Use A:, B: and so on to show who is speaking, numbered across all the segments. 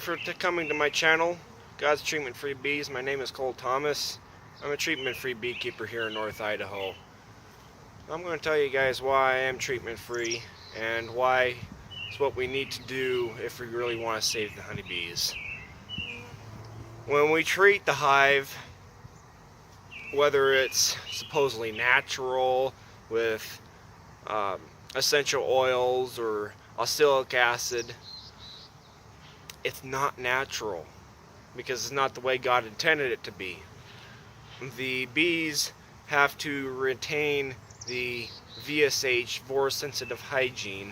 A: you for coming to my channel, God's Treatment Free Bees. My name is Cole Thomas. I'm a treatment-free beekeeper here in North Idaho. I'm going to tell you guys why I am treatment-free and why it's what we need to do if we really want to save the honeybees. When we treat the hive, whether it's supposedly natural with essential oils or oxalic acid, it's not natural because it's not the way God intended it to be. The bees have to retain the VSH, vorra sensitive hygiene,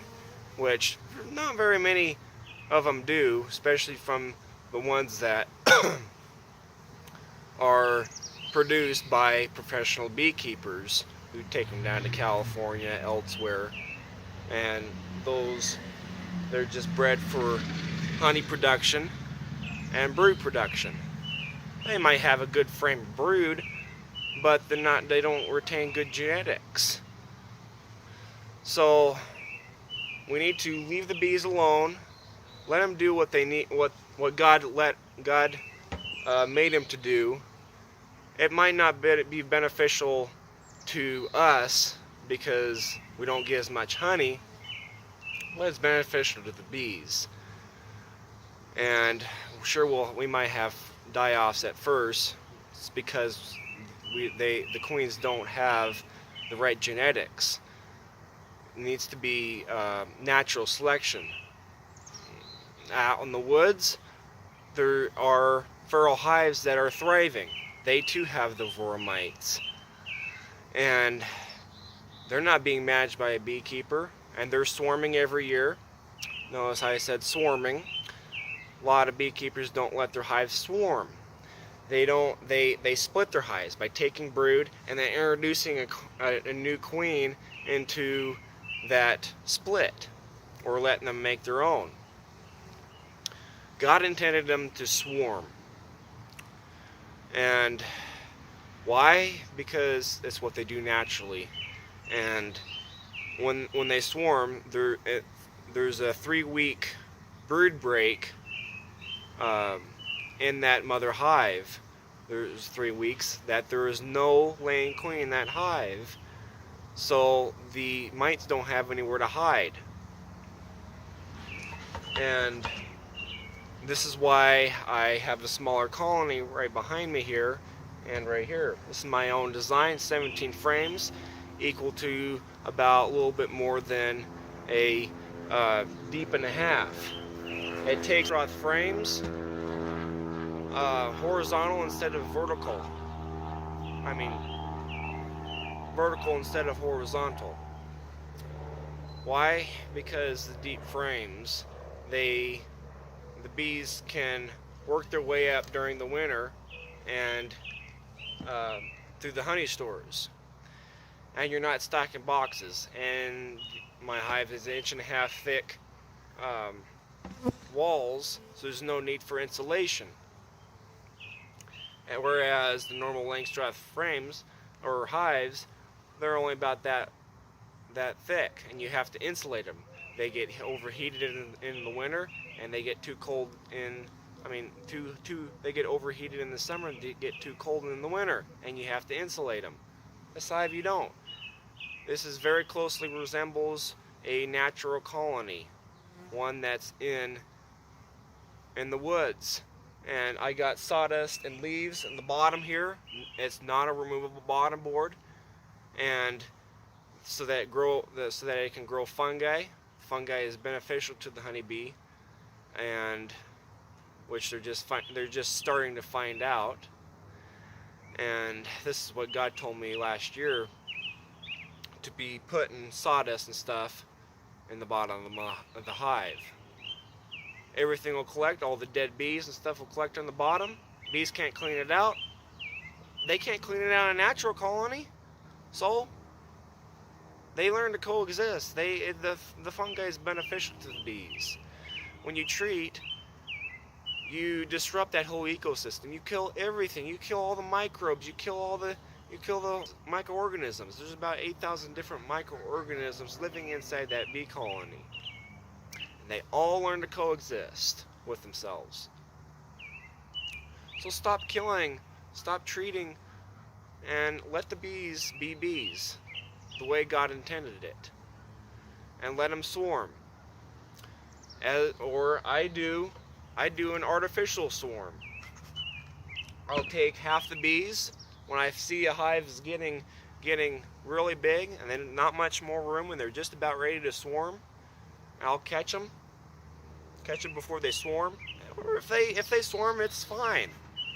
A: which not very many of them do, especially from the ones that are produced by professional beekeepers who take them down to California, elsewhere, and they're just bred for honey production and brood production. They might have a good frame of brood, but they don't retain good genetics. So we need to leave the bees alone, let them do what they need, what God made them to do. It might not be beneficial to us because we don't get as much honey, but it's beneficial to the bees. And sure, we might have die-offs at first. It's because the queens don't have the right genetics. It needs to be natural selection. Out in the woods, there are feral hives that are thriving. They too have the vorra mites, and they're not being managed by a beekeeper, and they're swarming every year. Notice how I said swarming. A lot of beekeepers don't let their hives swarm. They split their hives by taking brood and then introducing a new queen into that split, or letting them make their own. God intended them to swarm. And why? Because it's what they do naturally. And when they swarm, there's a 3-week brood break in that mother hive. There's 3 weeks that there is no laying queen in that hive, so the mites don't have anywhere to hide. And this is why I have a smaller colony right behind me here and right here. This is my own design, 17 frames, equal to about a little bit more than a deep and a half. It takes cloth frames, horizontal instead of vertical. I mean, vertical instead of horizontal. Why? Because the deep frames, the bees can work their way up during the winter and through the honey stores. And you're not stocking boxes. And my hive is 1.5 inch thick walls, so there's no need for insulation. And whereas the normal Langstroth frames or hives, they're only about that thick, and you have to insulate them. They get overheated in the winter, and they get too cold they get overheated in the summer and they get too cold in the winter, and you have to insulate them. This hive you don't. This is very closely resembles a natural colony, one that's in the woods. And I got sawdust and leaves in the bottom here. It's not a removable bottom board, and so that it can grow fungi. Fungi is beneficial to the honeybee, and which they're just starting to find out. And this is what God told me last year, to be putting sawdust and stuff in the bottom of the hive. Everything will collect, all the dead bees and stuff will collect on the bottom. Bees can't clean it out. They can't clean it out in a natural colony, so they learn to coexist. The fungi is beneficial to the bees. When you treat, you disrupt that whole ecosystem. You kill everything. You kill all the microbes. You kill the microorganisms. There's about 8,000 different microorganisms living inside that bee colony. They all learn to coexist. with themselves. So stop killing, stop treating, and let the bees be bees the way God intended it, and let them swarm. Or I do an artificial swarm. I'll take half the bees when I see a hive is getting really big and then not much more room when they're just about ready to swarm. I'll catch them before they swarm. Or if they swarm, it's fine.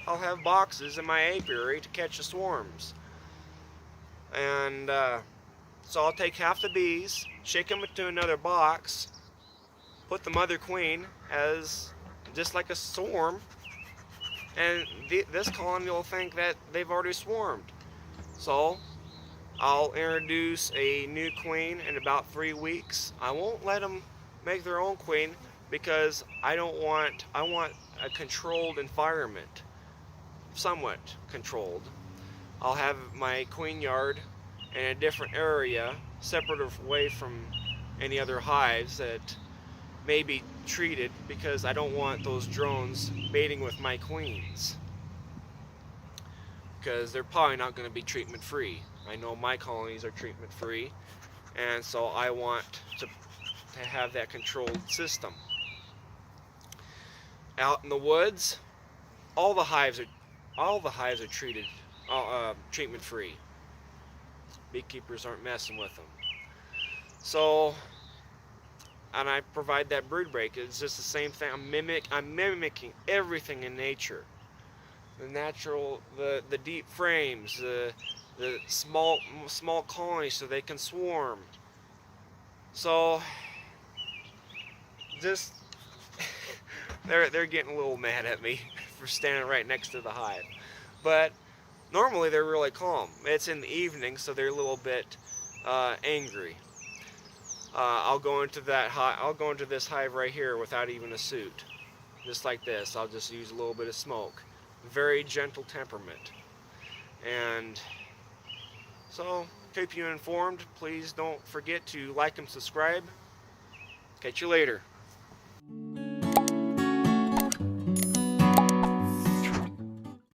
A: I'll have boxes in my apiary to catch the swarms. And so I'll take half the bees, shake them into another box, put the mother queen as just like a swarm, and this colony will think that they've already swarmed. So I'll introduce a new queen in about 3 weeks. I won't let them make their own queen because I want a controlled environment, somewhat controlled. I'll have my queen yard in a different area, separate away from any other hives that may be treated, because I don't want those drones mating with my queens, because they're probably not going to be treatment free. I know my colonies are treatment free, and so I want to have that controlled system. Out in the woods, all the hives are treated treatment free. Beekeepers aren't messing with them. So, and I provide that brood break. It's just the same thing. I'm mimicking everything in nature. The natural, the deep frames, the small colonies so they can swarm. So just they're getting a little mad at me for standing right next to the hive, but normally they're really calm. It's in the evening, so they're a little bit angry. I'll go into this hive right here without even a suit, just like this. I'll just use a little bit of smoke. Very gentle temperament, and so keep you informed. Please don't forget to like and subscribe. Catch you later.